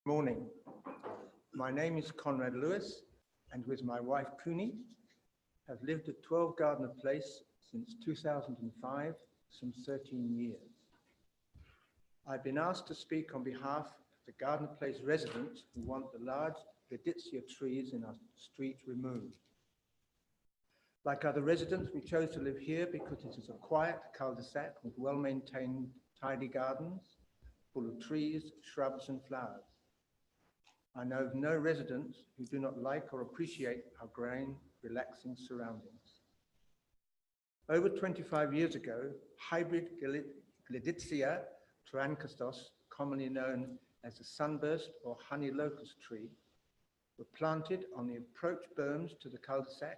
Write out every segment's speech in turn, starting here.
Morning. My name is Conrad Lewis, and with my wife Cooney, have lived at 12 Gardner Place since 2005, some 13 years. I've been asked to speak on behalf of the Gardner Place residents who want the large Gleditsia trees in our street removed. Like other residents, we chose to live here because it is a quiet cul-de-sac with well-maintained, tidy gardens, full of trees, shrubs and flowers. I know of no residents who do not like or appreciate our green, relaxing surroundings. Over 25 years ago, hybrid Gleditsia tarancastos, commonly known as the sunburst or honey locust tree, were planted on the approach berms to the cul-de-sac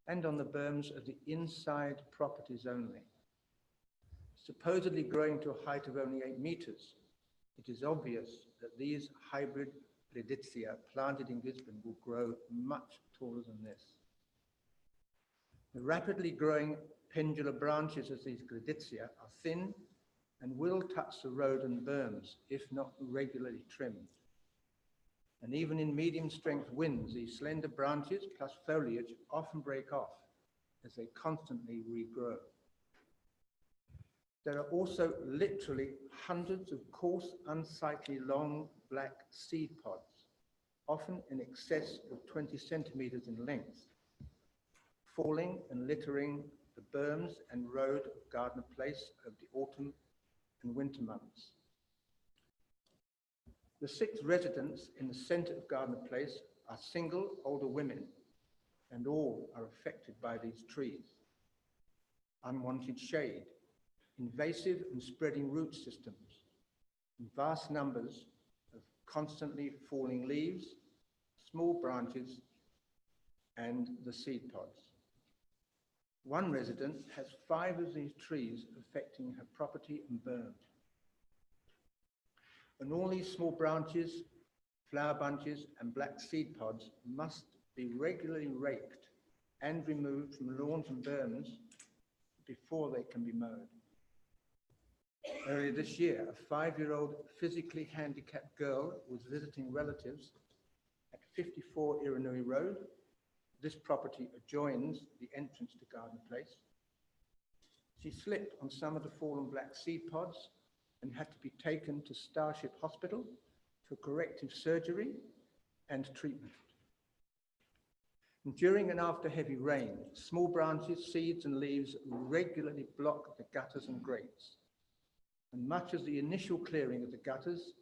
and on the berms of the inside properties only. Supposedly growing to a height of only 8 meters, it is obvious that these hybrid Gleditsia planted in Gisborne will grow much taller than this. The rapidly growing pendular branches of these Gleditsia are thin and will touch the road and berms if not regularly trimmed. And even in medium-strength winds, these slender branches plus foliage often break off as they constantly regrow. There are also literally hundreds of coarse, unsightly, long black seed pods, often in excess of 20 centimeters in length, falling and littering the berms and road of Gardner Place over the autumn and winter months. The 6 residents in the center of Gardner Place are single older women, and all are affected by these trees. Unwanted shade, invasive and spreading root systems, and vast numbers of constantly falling leaves, small branches, and the seed pods. One resident has 5 of these trees affecting her property and berm. And all these small branches, flower bunches, and black seed pods must be regularly raked and removed from lawns and berms before they can be mowed. Earlier this year, a 5-year-old physically handicapped girl was visiting relatives at 54 Iranui Road. This property adjoins the entrance to Gardner Place. She slipped on some of the fallen black seed pods and had to be taken to Starship Hospital for corrective surgery and treatment. And during and after heavy rain, small branches, seeds and leaves regularly block the gutters and grates. And much of the initial clearing of the gutters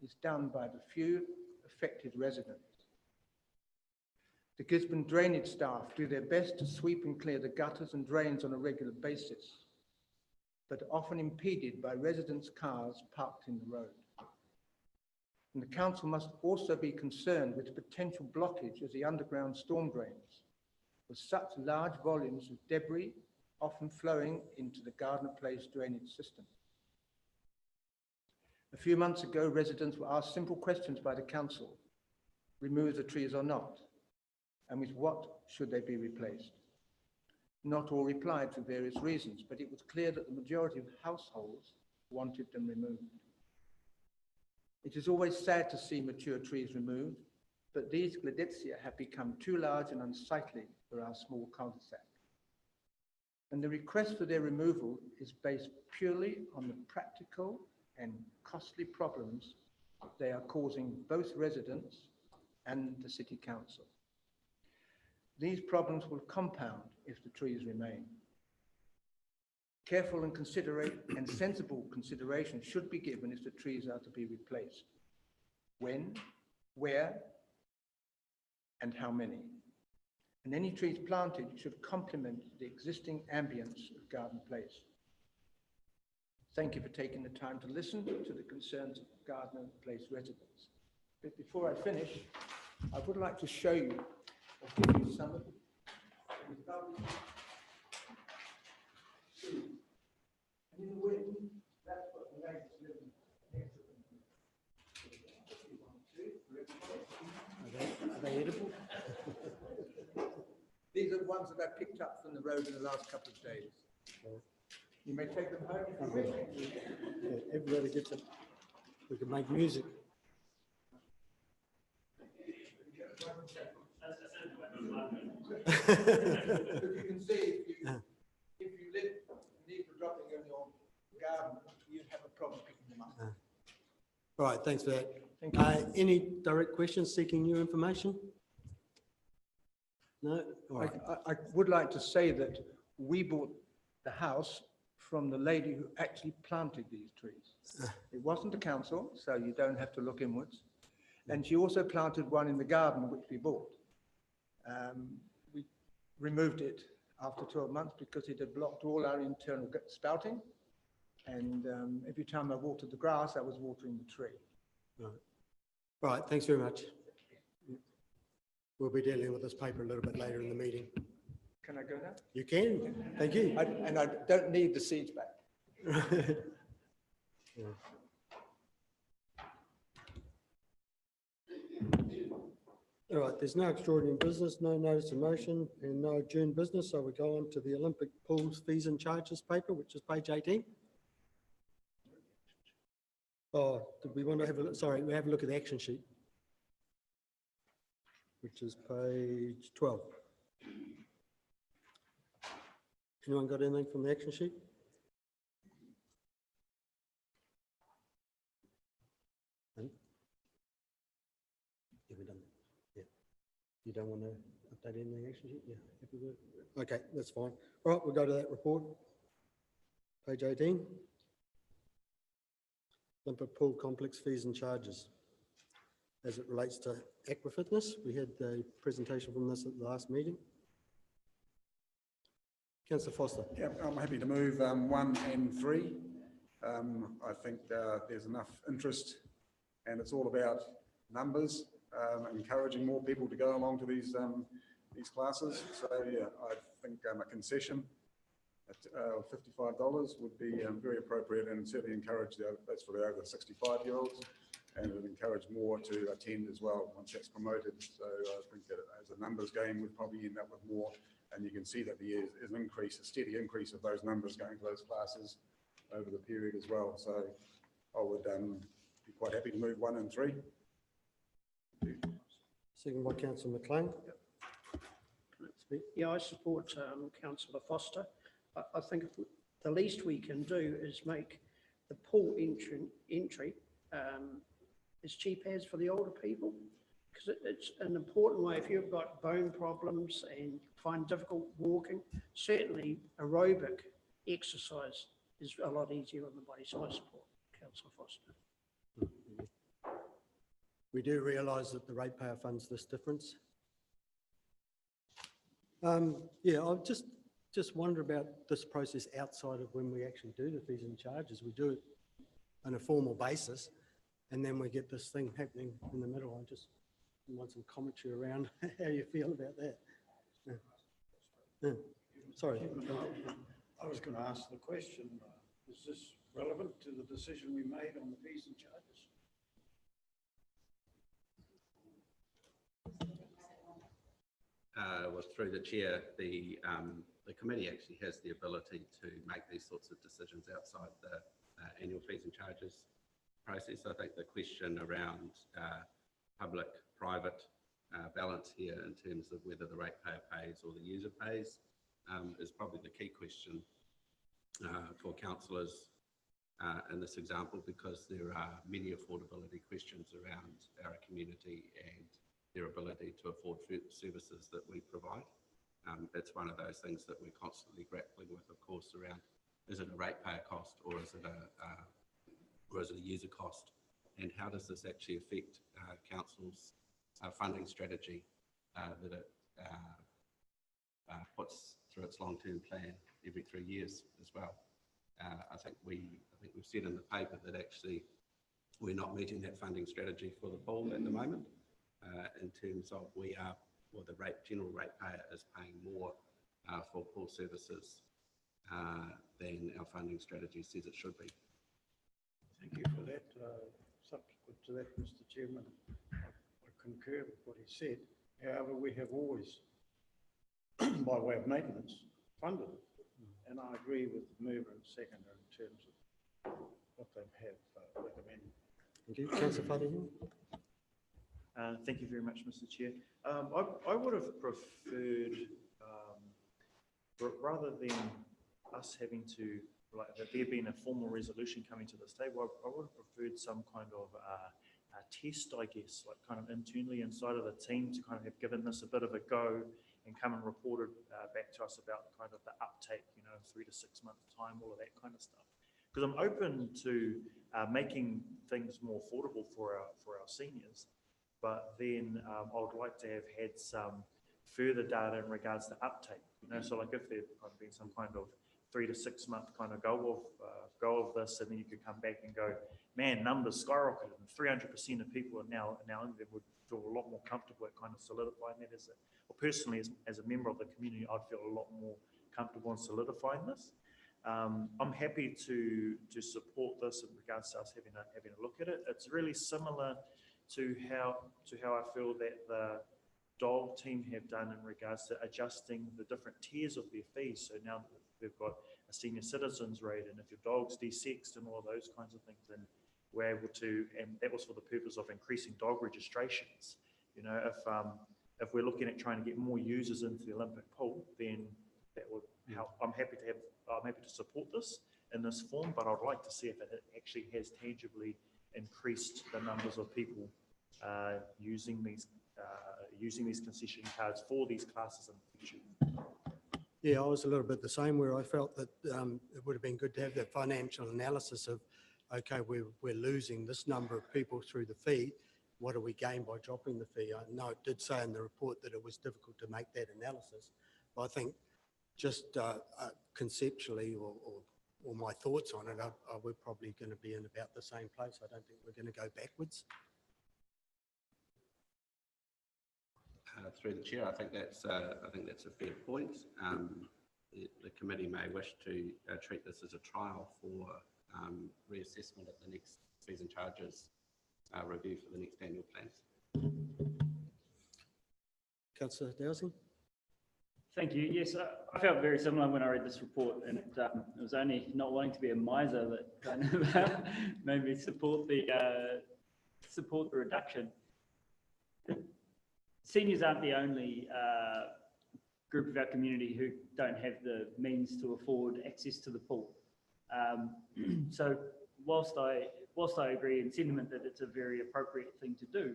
is done by the few affected residents. The Gisborne drainage staff do their best to sweep and clear the gutters and drains on a regular basis, but often impeded by residents' cars parked in the road. And the council must also be concerned with the potential blockage of the underground storm drains, with such large volumes of debris often flowing into the Gardner Place drainage system. A few months ago, residents were asked simple questions by the council: remove the trees or not, and with what should they be replaced? Not all replied for various reasons, but it was clear that the majority of households wanted them removed. It is always sad to see mature trees removed, but these Gleditsia have become too large and unsightly for our small cul-de-sac. And the request for their removal is based purely on the practical and costly problems they are causing both residents and the City Council. These problems will compound if the trees remain. Careful and sensible consideration should be given if the trees are to be replaced. When, where, and how many. And any trees planted should complement the existing ambience of Gardner Place. Thank you for taking the time to listen to the concerns of Gardner Place residents. But before I finish, I would like to show you or give you some of the lovely trees. And in the wind, that's what the ladies living next to them. Are they edible? These are the ones that I picked up from the road in the last couple of days. You may take them home if you wish. Yeah, everybody gets it. We can make music. But you can see if you let people dropping in your garden, you'd have a problem picking them up. All right, thanks for that. Thank you. Any direct questions seeking new information? No? All right. I would like to say that we bought the house from the lady who actually planted these trees. It wasn't the council, so you don't have to look inwards. And she also planted one in the garden which we bought. We removed it after 12 months because it had blocked all our internal spouting. And every time I watered the grass, I was watering the tree. Right. All right, thanks very much. We'll be dealing with this paper a little bit later in the meeting. Can I go now? You can, thank you. And I don't need the seeds back. Yeah. All right, there's no extraordinary business, no notice of motion and no adjourned business, so we go on to the Olympic pools fees and charges paper, which is page 18. Oh, did we want to have a look? Sorry, we have a look at the action sheet, which is page 12. Anyone got anything from the action sheet? No? Yeah, we're done. Yeah. You don't want to update anything action sheet? Yeah. Happy with it? Okay, that's fine. All right, we'll go to that report. Page 18. Olympic pool complex fees and charges. As it relates to Aqua Fitness, we had a presentation from this at the last meeting. Councillor Foster. Yeah, I'm happy to move 1 and 3. I think there's enough interest and it's all about numbers, encouraging more people to go along to these classes. So yeah, I think a concession at $55 would be very appropriate and certainly encourage that's for the over 65-year-olds, and it would encourage more to attend as well once that's promoted. So I think that as a numbers game, we'd probably end up with more. And you can see that there is an increase, a steady increase of those numbers going to those classes over the period as well. So I would be quite happy to move 1 and 3. Second by Councillor McLean. Yep. Yeah, I support Councillor Foster. I think the least we can do is make the pool entry as cheap as for the older people, because it's an important way. If you've got bone problems and find difficult walking, certainly aerobic exercise is a lot easier on the body. So I support Councillor Foster. We do realise that the ratepayer funds this difference. Yeah, I just wonder about this process outside of when we actually do the fees and charges. We do it on a formal basis, and then we get this thing happening in the middle. I just want some commentary around how you feel about that. Yeah. Yeah. Sorry. I was going to ask the question, is this relevant to the decision we made on the fees and charges? Well, through the chair, the committee actually has the ability to make these sorts of decisions outside the annual fees and charges process. I think the question around public-private balance here in terms of whether the ratepayer pays or the user pays is probably the key question for councillors in this example, because there are many affordability questions around our community and their ability to afford services that we provide. It's one of those things that we're constantly grappling with, of course, around is it a ratepayer cost or is it a user cost, and how does this actually affect council's funding strategy that it puts through its long-term plan every 3 years as well. I think we've said in the paper that actually we're not meeting that funding strategy for the pool at the moment. In terms of the general ratepayer is paying more for pool services than our funding strategy says it should be. Thank you for that. Subsequent to that, Mr. Chairman, I concur with what he said. However, we have always, by way of maintenance, funded it. And I agree with the mover and seconder in terms of what they have recommended. Thank you. Councillor Fadigan. Thank you very much, Mr. Chair. I would have preferred, rather than us having to, like, there being a formal resolution coming to this table, I would have preferred some kind of a test, I guess, like kind of internally inside of the team to kind of have given this a bit of a go and come and reported back to us about kind of the uptake, 3 to 6 months time, all of that kind of stuff. Because I'm open to making things more affordable for our seniors, but then I would like to have had some further data in regards to uptake. So like if there'd kind of been some kind of 3 to 6 month kind of go of this, and then you could come back and go, man, numbers skyrocketed, and 300% of people are now in there, would feel a lot more comfortable at kind of solidifying that personally as a member of the community, I'd feel a lot more comfortable in solidifying this. I'm happy to support this in regards to us having a look at it. It's really similar to how I feel that the dog team have done in regards to adjusting the different tiers of their fees. So now they've got a senior citizens rate, and if your dog's desexed and all of those kinds of things, then we're able to, and that was for the purpose of increasing dog registrations. If we're looking at trying to get more users into the Olympic pool, then that would help. I'm happy to support this in this form, but I'd like to see if it actually has tangibly increased the numbers of people using these concession cards for these classes in the future. Yeah, I was a little bit the same, where I felt that it would have been good to have that financial analysis of, okay, we're losing this number of people through the fee. What do we gain by dropping the fee? I know it did say in the report that it was difficult to make that analysis, but I think just conceptually or my thoughts on it, we're probably going to be in about the same place. I don't think we're going to go backwards. Through the chair, I think that's a fair point. The committee may wish to treat this as a trial for reassessment at the next fees and charges review for the next annual plans. Councillor Dowsing. Thank you. Yes, I felt very similar when I read this report, and it was only not wanting to be a miser that kind of made me support the reduction. Seniors aren't the only group of our community who don't have the means to afford access to the pool. So whilst I agree in sentiment that it's a very appropriate thing to do,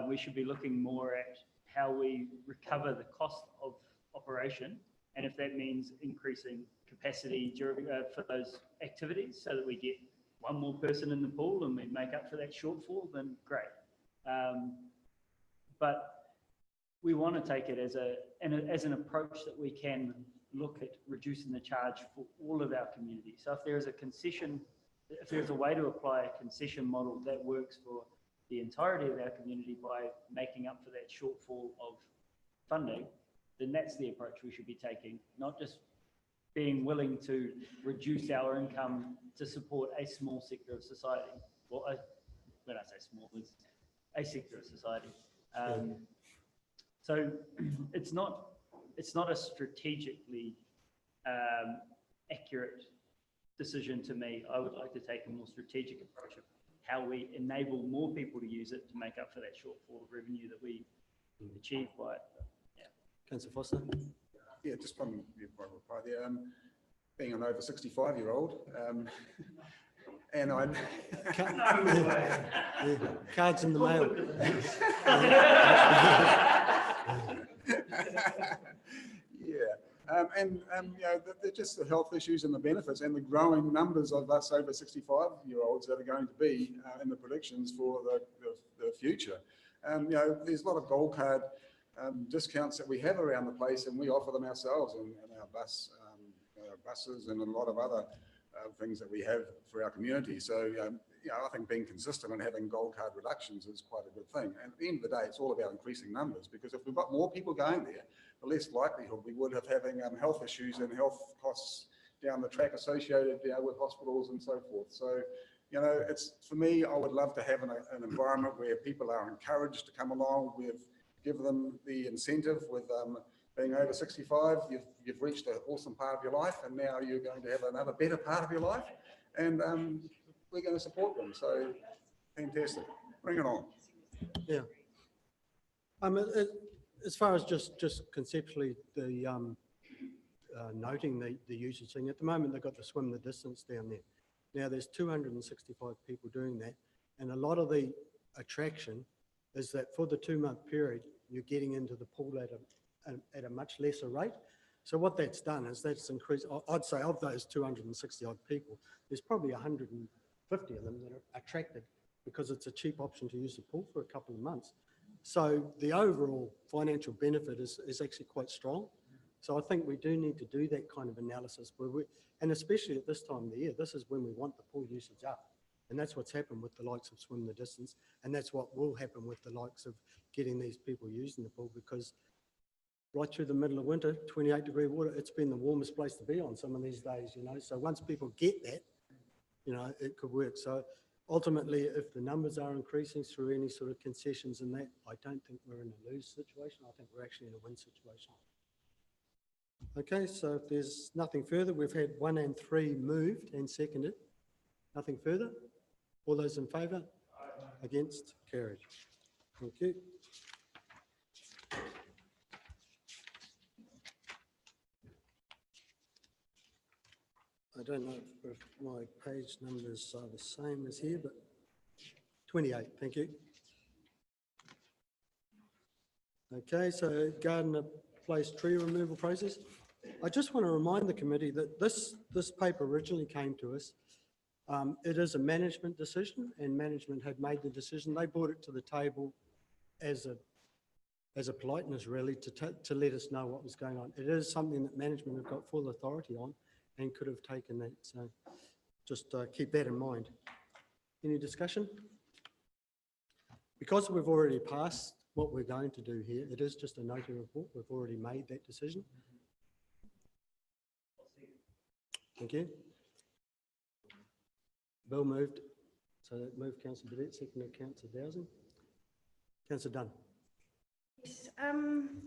we should be looking more at how we recover the cost of operation, and if that means increasing capacity for those activities so that we get one more person in the pool and we make up for that shortfall, then great. But we want to take it as an approach that we can look at reducing the charge for all of our community. So if there is if there's a way to apply a concession model that works for the entirety of our community by making up for that shortfall of funding, then that's the approach we should be taking, not just being willing to reduce our income to support a small sector of society. Well, when I say small, it's a sector of society. So it's not a strategically accurate decision to me. I would like to take a more strategic approach of how we enable more people to use it to make up for that shortfall of revenue that we achieve by it. Yeah. Councillor Foster. Yeah, just one reply there. Being an over 65-year-old, and I cards in the mail. Just the health issues and the benefits and the growing numbers of us over 65-year-olds that are going to be in the predictions for the future. There's a lot of gold card discounts that we have around the place, and we offer them ourselves in our buses and a lot of other things that we have for our community. So, I think being consistent and having gold card reductions is quite a good thing. And at the end of the day, it's all about increasing numbers, because if we've got more people going there, the less likelihood we would of having health issues and health costs down the track associated with hospitals and so forth. So, it's, for me, I would love to have an environment where people are encouraged to come along. Give them the incentive with being over 65, you've reached an awesome part of your life, and now you're going to have another better part of your life, and we're going to support them. So fantastic, bring it on. Yeah, As far as just conceptually, the noting the usage thing, at the moment, they've got the swim the distance down there. Now, there's 265 people doing that, and a lot of the attraction is that for the 2-month period, you're getting into the pool at a much lesser rate. So what that's done is that's increased, I'd say of those 260 odd people, there's probably 150 of them that are attracted because it's a cheap option to use the pool for a couple of months. So the overall financial benefit is actually quite strong. So I think we do need to do that kind of analysis, and especially at this time of the year, this is when we want the pool usage up. And that's what's happened with the likes of Swim the Distance, and that's what will happen with the likes of getting these people using the pool, because right through the middle of winter, 28-degree water, it's been the warmest place to be on some of these days, you know. So once people get that, you know, it could work. So ultimately, if the numbers are increasing through any sort of concessions and that, I don't think we're in a lose situation. I think we're actually in a win situation. Okay, so if there's nothing further, we've had 1 and 3 moved and seconded. Nothing further? All those in favour? Against? Carried. Thank you. I don't know if my page numbers are the same as here, but 28, thank you. Okay, so Gardner Place tree removal process. I just want to remind the committee that this paper originally came to us. It is a management decision, and management had made the decision. They brought it to the table as a politeness, really, to let us know what was going on. It is something that management have got full authority on and could have taken that. So just keep that in mind. Any discussion? Because we've already passed what we're going to do here, it is just a noting report. We've already made that decision. Thank you. Bill moved. So that moved Councillor Burdett, seconded Councillor Dowsing. Councillor Dunn. Yes,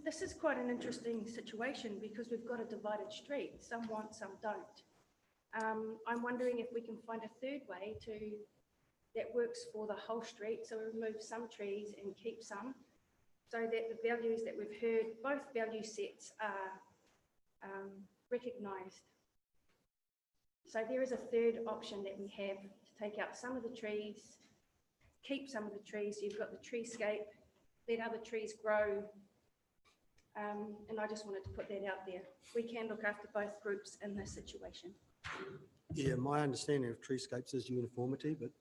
this is quite an interesting situation because we've got a divided street. Some want, some don't. I'm wondering if we can find a third way that works for the whole street. So we remove some trees and keep some, so that the values that we've heard, both value sets are recognised. So there is a third option that we have to take out some of the trees, keep some of the trees. You've got the treescape, let other trees grow. And I just wanted to put that out there. We can look after both groups in this situation. Yeah, my understanding of treescapes is uniformity, but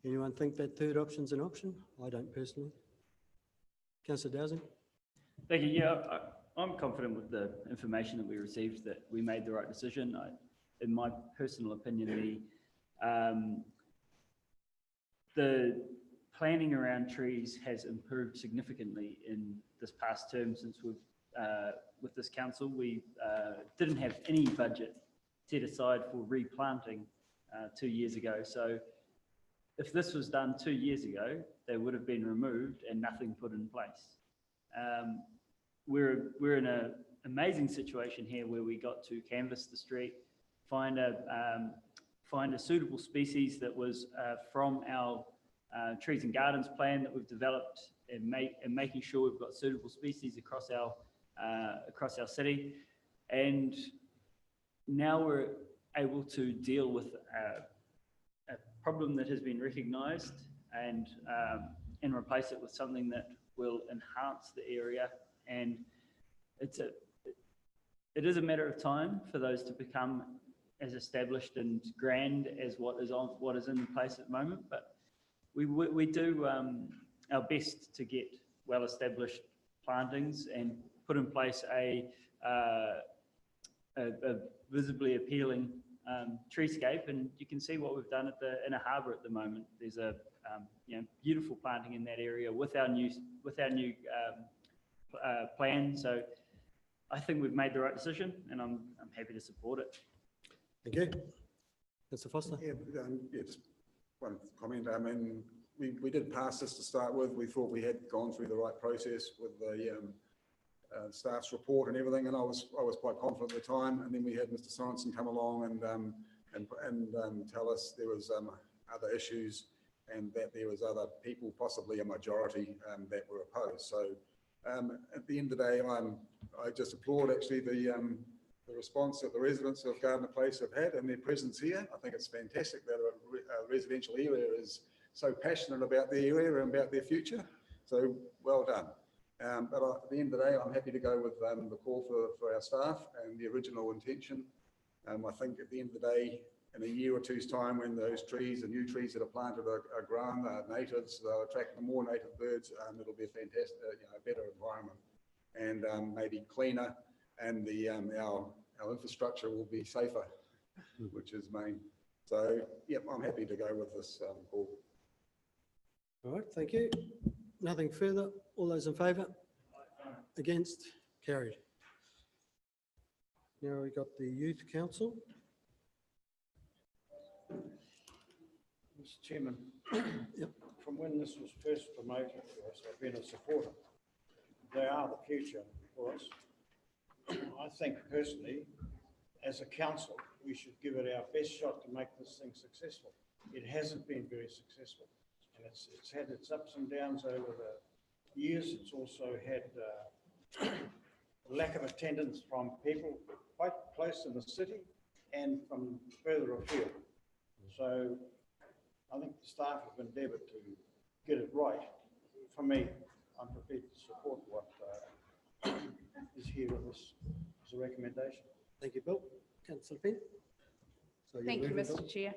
anyone think that third option's an option? I don't personally. Councillor Dowsing? Thank you. Yeah, I'm confident with the information that we received that we made the right decision. In my personal opinion, the planning around trees has improved significantly in this past term since we've, with this council. We didn't have any budget set aside for replanting 2 years ago. So if this was done 2 years ago, they would have been removed and nothing put in place. We're in an amazing situation here where we got to canvass the street, find a suitable species that was from our trees and gardens plan that we've developed, and making sure we've got suitable species across our city. And now we're able to deal with a problem that has been recognised and replace it with something that will enhance the area. And it is a matter of time for those to become as established and grand as what is in place at the moment. But we do our best to get well-established plantings and put in place a visibly appealing treescape. And you can see what we've done at the Inner Harbour at the moment. There's a beautiful planting in that area with our new plan. So I think we've made the right decision, and I'm happy to support it. Thank you. Mr. Foster? Yeah, just one comment. I mean, we did pass this to start with. We thought we had gone through the right process with the staff's report and everything, and I was quite confident at the time. And then we had Mr. Sorensen come along and tell us there was other issues, and that there was other people, possibly a majority, that were opposed. So at the end of the day, I just applaud actually the response that the residents of Gardner Place have had and their presence here. I think it's fantastic that a residential area is so passionate about their area and about their future. So well done. But at the end of the day, I'm happy to go with the call for our staff and the original intention. I think at the end of the day, in a year or two's time, when those trees, the new trees that are planted are grown, natives, they'll attract more native birds. It'll be a fantastic, better environment and maybe cleaner, and our infrastructure will be safer, which is main. So, yep, I'm happy to go with this call. All right, thank you. Nothing further. All those in favour? Against? Carried. Now we've got the Youth Council. Mr. Chairman, Yep. from when this was first promoted to us, I've been a supporter. They are the future for us. I think personally, as a council, we should give it our best shot to make this thing successful. It hasn't been very successful, and it's had its ups and downs over the years. It's also had lack of attendance from people quite close in the city and from further afield. So I think the staff have endeavoured to get it right. For me, I'm prepared to support what is here with us as a recommendation. Thank you, Bill. Councillor Finn. So Thank you, moving, Bill? Mr. Chair.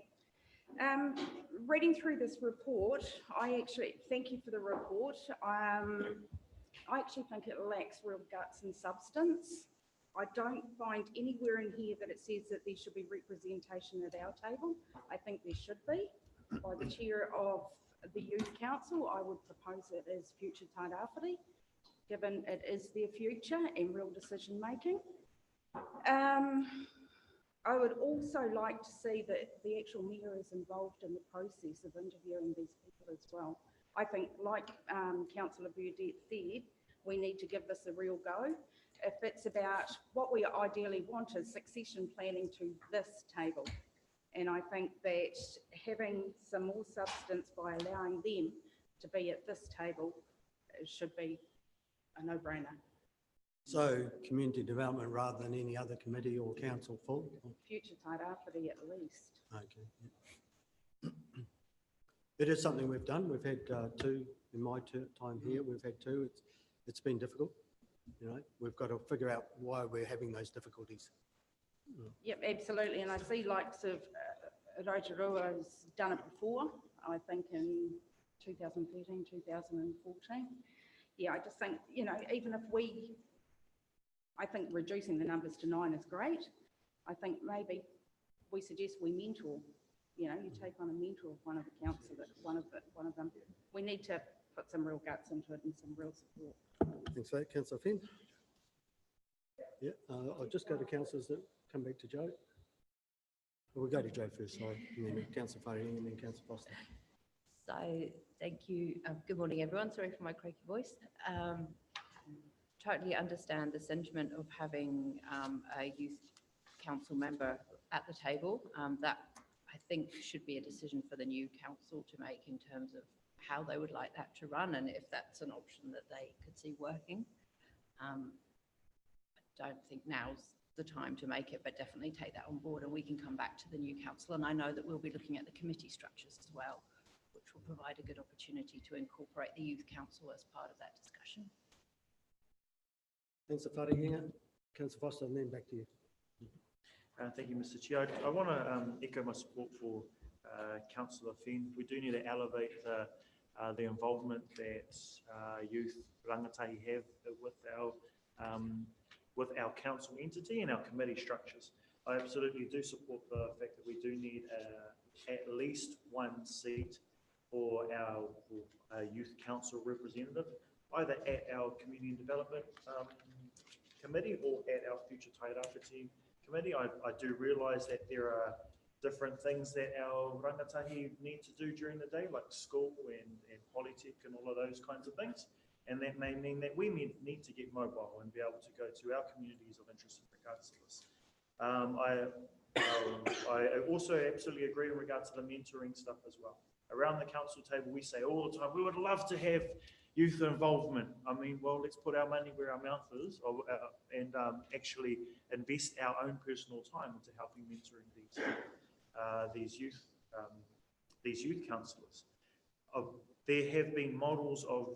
Reading through this report, I actually thank you for the report. I actually think it lacks real guts and substance. I don't find anywhere in here that it says that there should be representation at our table. I think there should be. By the chair of the Youth Council, I would propose it as future Tairāwhiti, given it is their future and real decision making. I would also like to see that the actual mayor is involved in the process of interviewing these people as well. I think, like Councillor Burdett said, we need to give this a real go. If it's about what we ideally want is succession planning to this table. And I think that having some more substance by allowing them to be at this table should be a no-brainer. So community development rather than any other committee or council full? Future Tairāwhiti at least. Okay. Yep. It is something we've done. We've had two in my time here. We've had two. It's been difficult. You know, we've got to figure out why we're having those difficulties. Yep, absolutely. And I see likes of Rotorua has done it before, I think in 2013, 2014. Yeah, I just think, you know, even if I think reducing the numbers to 9 is great. I think maybe we suggest we mentor, you know, you take on a mentor of one of the council, one of them. We need to put some real guts into it and some real support. Thanks for that, Councillor Finn. Yeah, I'll just go to councillors that come back to Joe. We'll go to Joe first, sorry, and then Councillor Faring and then Councillor Foster. So thank you. Good morning, everyone. Sorry for my croaky voice. Totally understand the sentiment of having a youth council member at the table. That I think should be a decision for the new council to make in terms of how they would like that to run and if that's an option that they could see working. I don't think now's the time to make it, but definitely take that on board and we can come back to the new council. And I know that we'll be looking at the committee structures as well, which will provide a good opportunity to incorporate the youth council as part of that discussion. Councillor Faring, Councillor Foster, and then back to you. Thank you, Mr. Chair. I want to echo my support for Councillor Finn. We do need to elevate the involvement that youth rangatahi have with our council entity and our committee structures. I absolutely do support the fact that we do need at least one seat for our youth council representative, either at our community development committee or at our future Tairāwhiti committee. I do realise that there are different things that our rangatahi need to do during the day, like school and polytech and all of those kinds of things. And that may mean that we need to get mobile and be able to go to our communities of interest in regards to this. I I also absolutely agree in regards to the mentoring stuff as well. Around the council table, we say all the time, we would love to have youth involvement. I mean, well, let's put our money where our mouth is and actually invest our own personal time into helping mentoring these youth councillors. There have been models of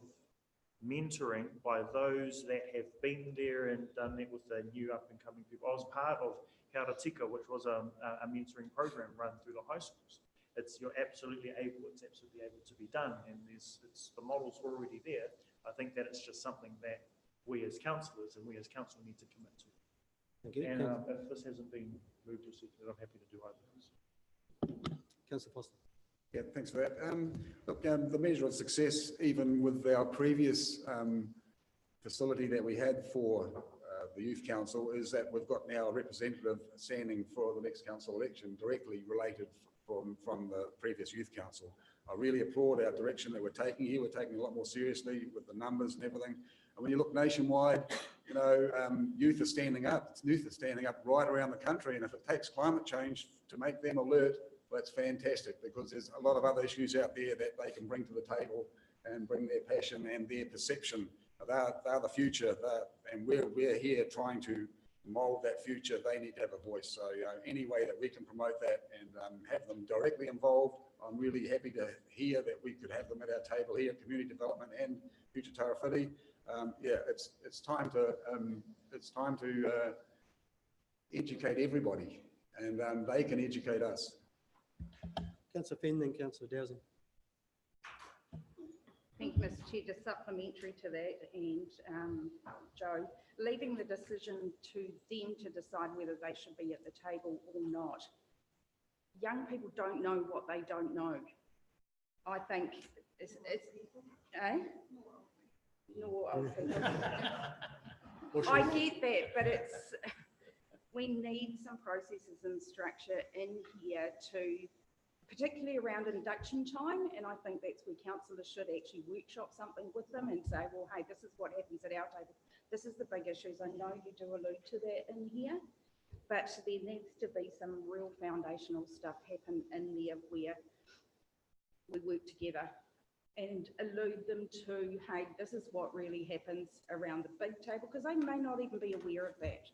mentoring by those that have been there and done that with the new up and coming people. I was part of Kia Tika, which was a mentoring program run through the high schools. It's absolutely able to be done, and the model's already there. I think that it's just something that we as councillors and we as council need to commit to. Thank you. And if this hasn't been moved or seconded, I'm happy to do either of those. Councillor Foster. Yeah, thanks for that. Look, the measure of success, even with our previous facility that we had for the Youth Council, is that we've got now a representative standing for the next council election directly related from the previous Youth Council. I really applaud our direction that we're taking here. We're taking it a lot more seriously with the numbers and everything. And when you look nationwide, you know, youth are standing up. Youth are standing up right around the country. And if it takes climate change to make them alert, well, that's fantastic, because there's a lot of other issues out there that they can bring to the table and bring their passion and their perception. They're the future, and we're here trying to mould that future. They need to have a voice. So, you know, any way that we can promote that and have them directly involved, I'm really happy to hear that we could have them at our table here, community development and Future Tarawhiti. Yeah, it's time to educate everybody, and they can educate us. Councillor Finn, then Councillor Dowsing. Thank you, Mr Chair. Just supplementary to that, and Joe, leaving the decision to them to decide whether they should be at the table or not. Young people don't know what they don't know. I think it's eh? No, I get that, but we need some processes and structure in here to, particularly around induction time, and I think that's where councillors should actually workshop something with them and say, well, hey, this is what happens at our table. This is the big issues. I know you do allude to that in here, but there needs to be some real foundational stuff happen in there where we work together and allude them to, hey, this is what really happens around the big table, because they may not even be aware of that.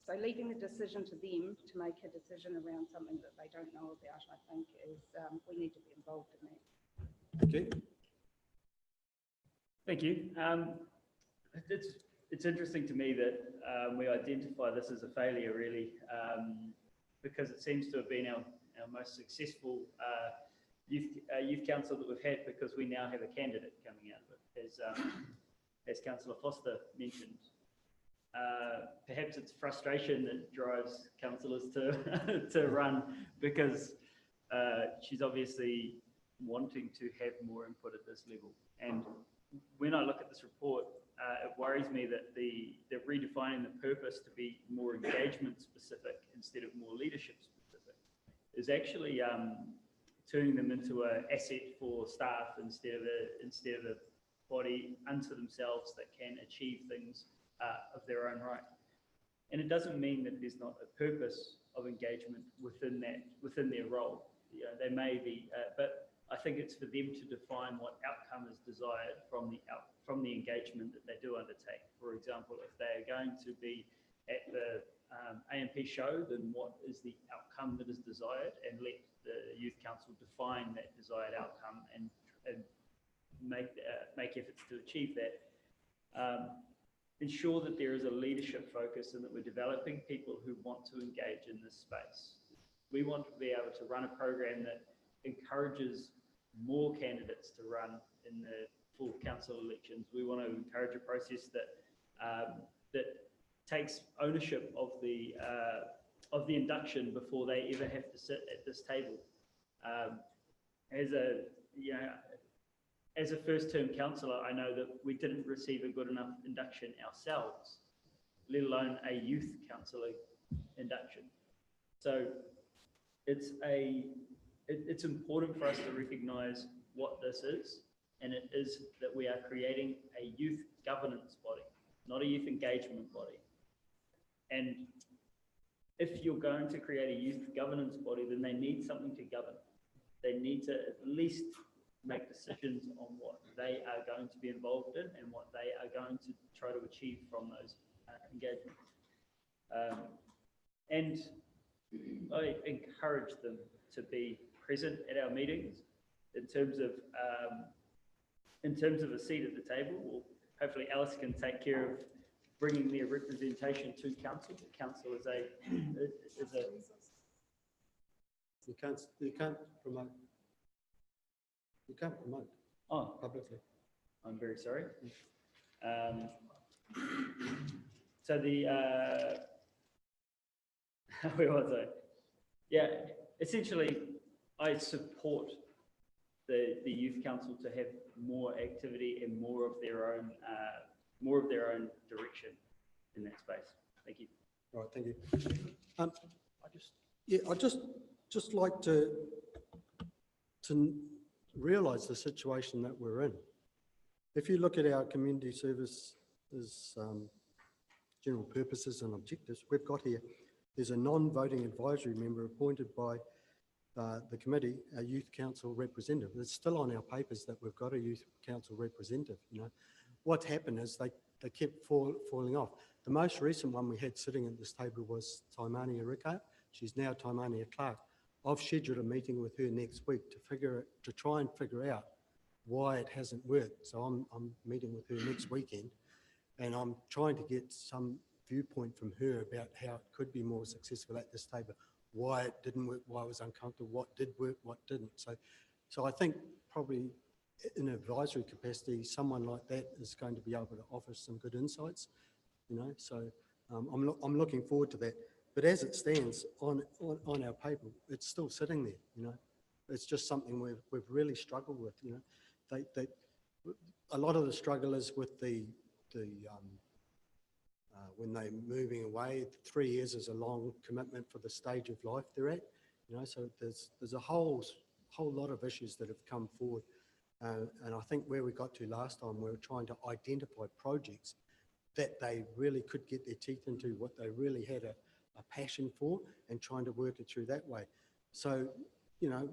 So leaving the decision to them to make a decision around something that they don't know about, I think is, we need to be involved in that. Thank you. Thank you. It's interesting to me that we identify this as a failure, really, because it seems to have been our most successful youth council that we've had, because we now have a candidate coming out of it, as Councillor Foster mentioned. Perhaps it's frustration that drives councillors to run, because she's obviously wanting to have more input at this level. And when I look at this report, it worries me that they're redefining the purpose to be more engagement specific instead of more leadership specific, is actually turning them into an asset for staff instead of a body unto themselves that can achieve things of their own right. And it doesn't mean that there's not a purpose of engagement within their role. You know, they may be, but I think it's for them to define what outcome is desired from the engagement that they do undertake. For example, if they're going to be at the AMP show, then what is the outcome that is desired, and let the Youth Council define that desired outcome and make efforts to achieve that. Ensure that there is a leadership focus and that we're developing people who want to engage in this space. We want to be able to run a program that encourages more candidates to run in the full council elections. We want to encourage a process that takes ownership of the induction before they ever have to sit at this table. As a first-term councillor, I know that we didn't receive a good enough induction ourselves, let alone a youth councillor induction. So it's important for us to recognise what this is, and it is that we are creating a youth governance body, not a youth engagement body. And if you're going to create a youth governance body, then they need something to govern. They need to at least make decisions on what they are going to be involved in and what they are going to try to achieve from those engagements. And I encourage them to be present at our meetings in terms of a seat at the table. Well, hopefully Alice can take care of bringing their representation to council. The council is a You can't promote. You can't promote oh, publicly. I'm very sorry. So the where was I? Yeah, essentially, I support the youth council to have more activity and more of their own direction in that space. Thank you. Right, thank you. I'd just like to realise the situation that we're in. If you look at our community services, general purposes and objectives, we've got here, there's a non-voting advisory member appointed by the committee, a youth council representative. It's still on our papers that we've got a youth council representative, you know. What happened is they kept falling off. The most recent one we had sitting at this table was Taimania Rickard. She's now Taimania Clark. I've scheduled a meeting with her next week to try and figure out why it hasn't worked. So I'm meeting with her next weekend, and I'm trying to get some viewpoint from her about how it could be more successful at this table, why it didn't work, why it was uncomfortable, what did work, what didn't. So I think probably in an advisory capacity, someone like that is going to be able to offer some good insights, you know. So I'm looking forward to that. But as it stands on our paper, it's still sitting there, you know. It's just something we've really struggled with, you know. A lot of the struggle is with when they're moving away. 3 years is a long commitment for the stage of life they're at, you know. So there's a whole lot of issues that have come forward, and I think where we got to last time, we were trying to identify projects that they really could get their teeth into, what they really had a passion for, and trying to work it through that way. So, you know,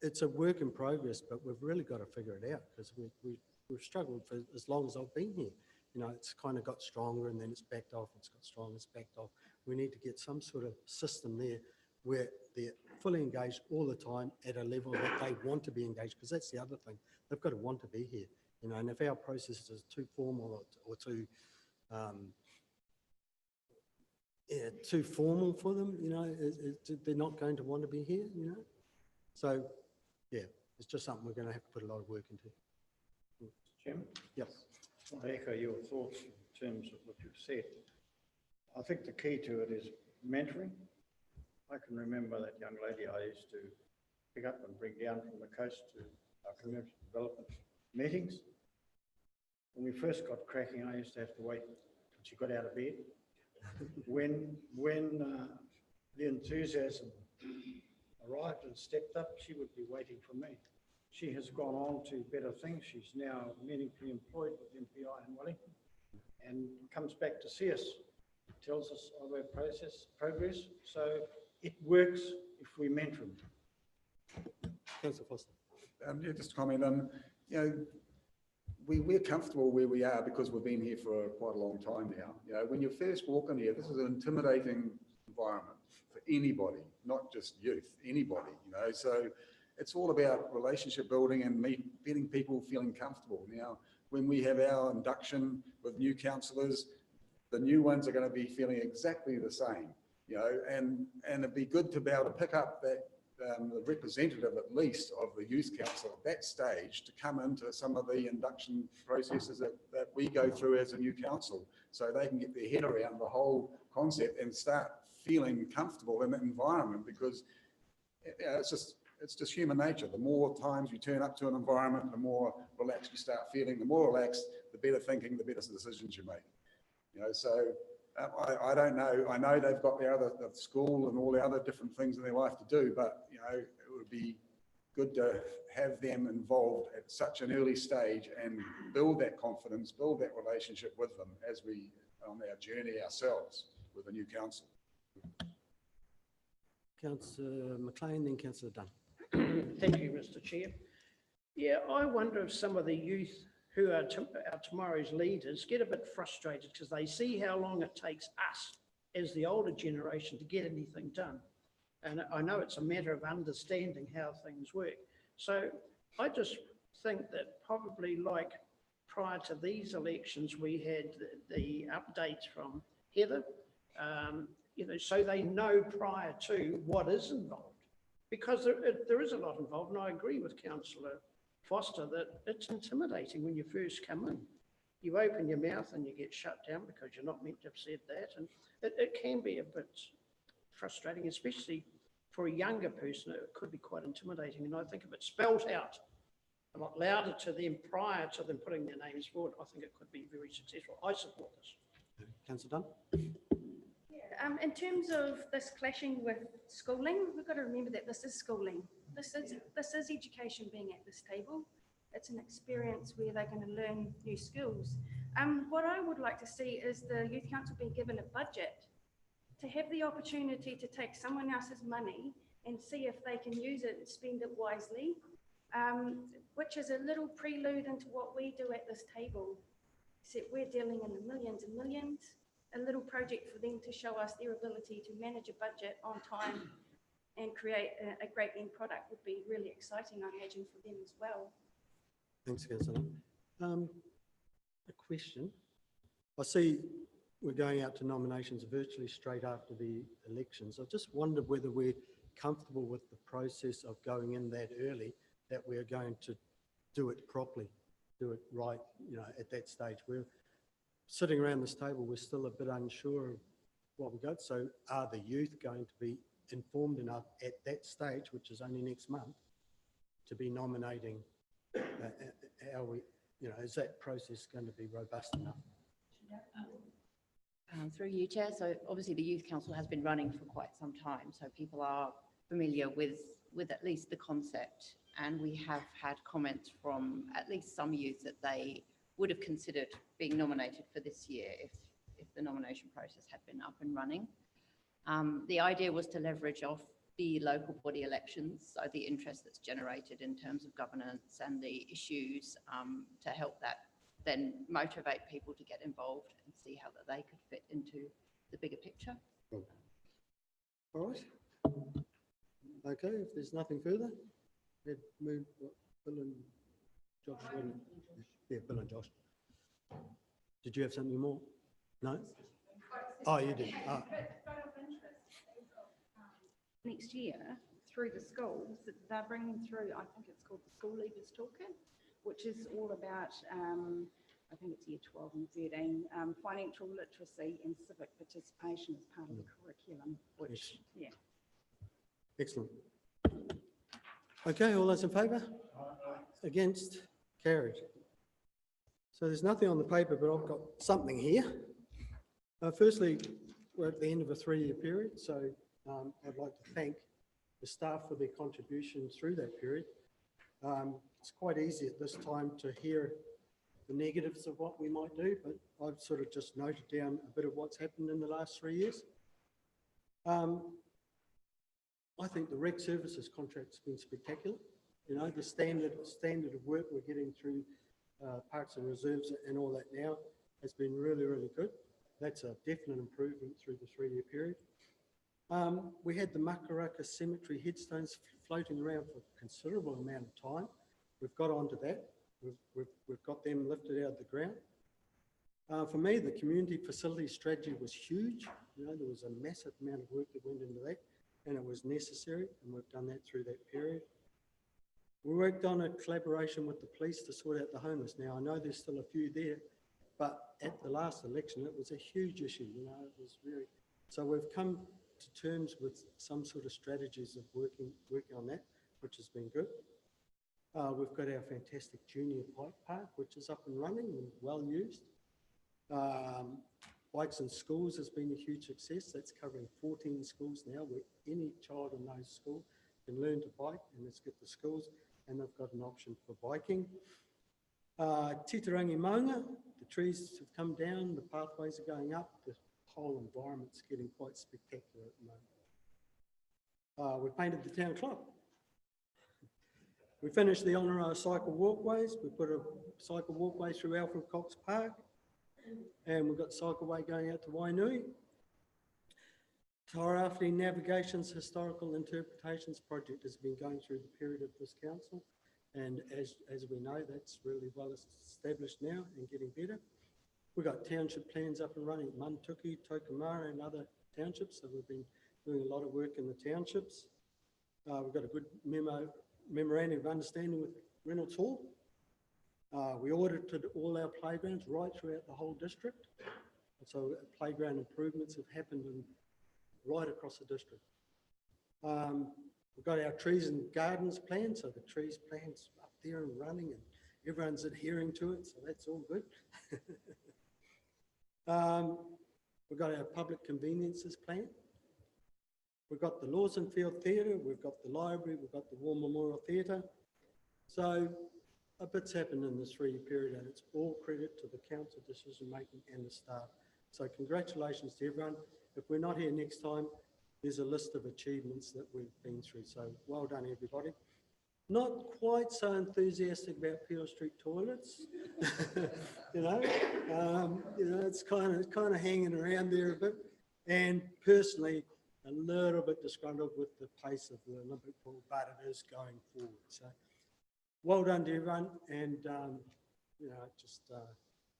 it's a work in progress, but we've really got to figure it out, because we've struggled for as long as I've been here. You know, it's kind of got stronger and then it's backed off, it's got stronger, it's backed off. We need to get some sort of system there where they're fully engaged all the time at a level that they want to be engaged, because that's the other thing. They've got to want to be here, you know, and if our process is too formal or too formal for them, you know, they're not going to want to be here, you know. So, yeah, it's just something we're going to have to put a lot of work into. Chairman? Yep. I echo your thoughts in terms of what you've said. I think the key to it is mentoring. I can remember that young lady I used to pick up and bring down from the coast to our community development meetings. When we first got cracking, I used to have to wait till she got out of bed. When the enthusiasm arrived and stepped up, she would be waiting for me. She has gone on to better things. She's now meaningfully employed with MPI in Wellington and comes back to see us, tells us of our progress. So it works if we mentor them. Councillor Foster. Yeah, just to comment on, you know, we're comfortable where we are because we've been here for quite a long time now. You know, when you first walk in here, this is an intimidating environment for anybody, not just youth, anybody, you know. So it's all about relationship building and getting people feeling comfortable. Now, when we have our induction with new councillors, the new ones are going to be feeling exactly the same, you know, and it'd be good to be able to pick up that the representative at least of the youth council at that stage to come into some of the induction processes that we go through as a new council, so they can get their head around the whole concept and start feeling comfortable in that environment, because you know, it's just human nature. The more times you turn up to an environment, the more relaxed you start feeling. The more relaxed, the better thinking, the better decisions you make. You know, so I don't know. I know they've got the school and all the other different things in their life to do, but you know, it would be good to have them involved at such an early stage and build that confidence, build that relationship with them as we on our journey ourselves with the new council. Councillor McLean, then Councillor Dunn. Thank you, Mr Chair. Yeah, I wonder if some of the youth who are our tomorrow's leaders get a bit frustrated because they see how long it takes us as the older generation to get anything done. And I know it's a matter of understanding how things work. So I just think that probably like prior to these elections, we had the updates from Heather, you know, so they know prior to what is involved. Because there is a lot involved, and I agree with Councillor Foster that it's intimidating when you first come in. You open your mouth and you get shut down because you're not meant to have said that, and it can be a bit frustrating, especially for a younger person. It could be quite intimidating, and I think if it's spelt out a lot louder to them prior to them putting their names forward, I think it could be very successful. I support this. Councillor Dunn? In terms of this clashing with schooling, we've got to remember that this is schooling. This is education being at this table. It's an experience where they're going to learn new skills. What I would like to see is the Youth Council being given a budget to have the opportunity to take someone else's money and see if they can use it and spend it wisely, which is a little prelude into what we do at this table. Except we're dealing in the millions and millions. A little project for them to show us their ability to manage a budget on time and create a great end product would be really exciting, I imagine, for them as well. Thanks, Councillor. A question. I see we're going out to nominations virtually straight after the elections. I just wondered whether we're comfortable with the process of going in that early, that we're going to do it properly, do it right, you know, at that stage. We're sitting around this table, we're still a bit unsure of what we got. So are the youth going to be informed enough at that stage, which is only next month, to be nominating how we, you know, is that process going to be robust enough? Through you, Chair. So obviously the Youth Council has been running for quite some time, so people are familiar with at least the concept, and we have had comments from at least some youth that they would have considered being nominated for this year if the nomination process had been up and running. The idea was to leverage off the local body elections, so the interest that's generated in terms of governance and the issues, to help that then motivate people to get involved and see how that they could fit into the bigger picture. All right. Okay, if there's nothing further, we'd move Bill and Josh. Yeah, Bill and Josh. Did you have something more? No? Oh, you did. Oh. Next year, through the schools, they're bringing through, I think it's called the School Leavers Toolkit, which is all about, I think it's year 12 and 13, financial literacy and civic participation as part of the curriculum, which, yeah. Excellent. Okay, all those in favour? Against? Carried. So there's nothing on the paper, but I've got something here. Firstly, we're at the end of a 3-year period, so I'd like to thank the staff for their contribution through that period. It's quite easy at this time to hear the negatives of what we might do, but I've sort of just noted down a bit of what's happened in the last 3 years. I think the rec services contract's been spectacular. You know, the standard of work we're getting through parks and reserves and all that now has been really, really good. That's a definite improvement through the 3-year period. We had the Makaraka Cemetery headstones floating around for a considerable amount of time. We've got onto that. We've got them lifted out of the ground. For me, the community facility strategy was huge. You know, there was a massive amount of work that went into that, and it was necessary, and we've done that through that period. We worked on a collaboration with the police to sort out the homeless. Now, I know there's still a few there, but at the last election, it was a huge issue. You know, it was very. So we've come to terms with some sort of strategies of working on that, which has been good. We've got our fantastic junior bike park, which is up and running and well used. Bikes in schools has been a huge success. That's covering 14 schools now, where any child in those schools can learn to bike, and let's get the schools, and they've got an option for biking. Titirangi Maunga, the trees have come down, the pathways are going up, the whole environment's getting quite spectacular at the moment. We painted the town clock. We finished the Honora cycle walkways. We put a cycle walkway through Alfred Cox Park, and we've got cycleway going out to Wainui. Tairāwhiti Navigation's Historical Interpretations Project has been going through the period of this council, and as we know, that's really well established now and getting better. We've got township plans up and running at Mantuki, Tokomara and other townships, so we've been doing a lot of work in the townships. We've got a good memorandum of understanding with Reynolds Hall. We audited all our playgrounds right throughout the whole district. So playground improvements have happened right across the district. We've got our trees and gardens plan, so the trees plans up there and running and everyone's adhering to it, so that's all good. We've got our public conveniences plan. We've got the Lawson Field Theatre, we've got the library, we've got the War Memorial Theatre. So a bit's happened in this 3-year period, and it's all credit to the council decision making and the staff. So congratulations to everyone. If we're not here next time, there's a list of achievements that we've been through. So well done, everybody. Not quite so enthusiastic about Peel Street toilets, it's kind of hanging around there a bit. And personally, a little bit disgruntled with the pace of the Olympic pool, but it is going forward. So well done to everyone, and just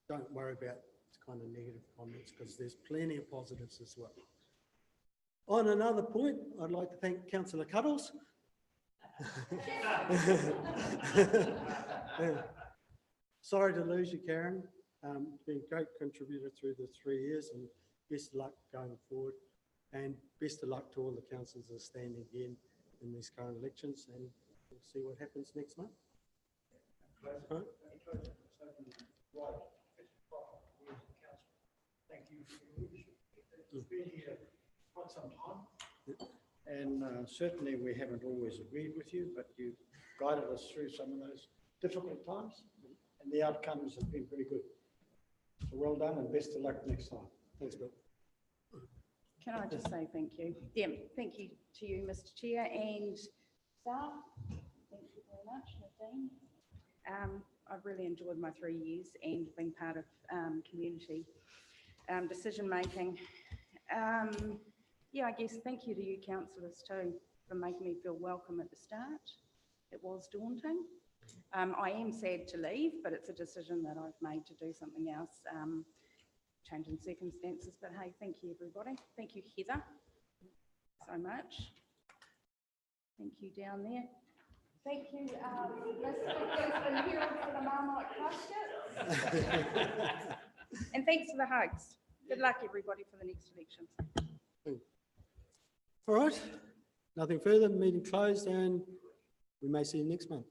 don't worry about kind of negative comments, because there's plenty of positives as well. On another point, I'd like to thank Councillor Cuddles. Sorry to lose you, Karen. Been a great contributor through the 3 years, and best of luck going forward. And best of luck to all the councillors that are standing again in these current elections, and we'll see what happens next month. All right. Thank you for your leadership. You've been here quite some time. And certainly we haven't always agreed with you, but you've guided us through some of those difficult times, and the outcomes have been pretty good. So well done, and best of luck next time. Thanks, Bill. Can I just say thank you? Yeah, thank you to you, Mr. Chair, and staff. Thank you very much, Nadine. I've really enjoyed my 3 years and being part of community decision making. Yeah, I guess thank you to you councillors too for making me feel welcome at the start. It was daunting. I am sad to leave, but it's a decision that I've made to do something else. Changing circumstances, but hey, thank you everybody. Thank you, Heather, so much. Thank you down there. Thank you, Mr. Herald for the Marmite Basket. And thanks for the hugs. Good luck everybody for the next elections. All right, nothing further, meeting closed, and we may see you next month.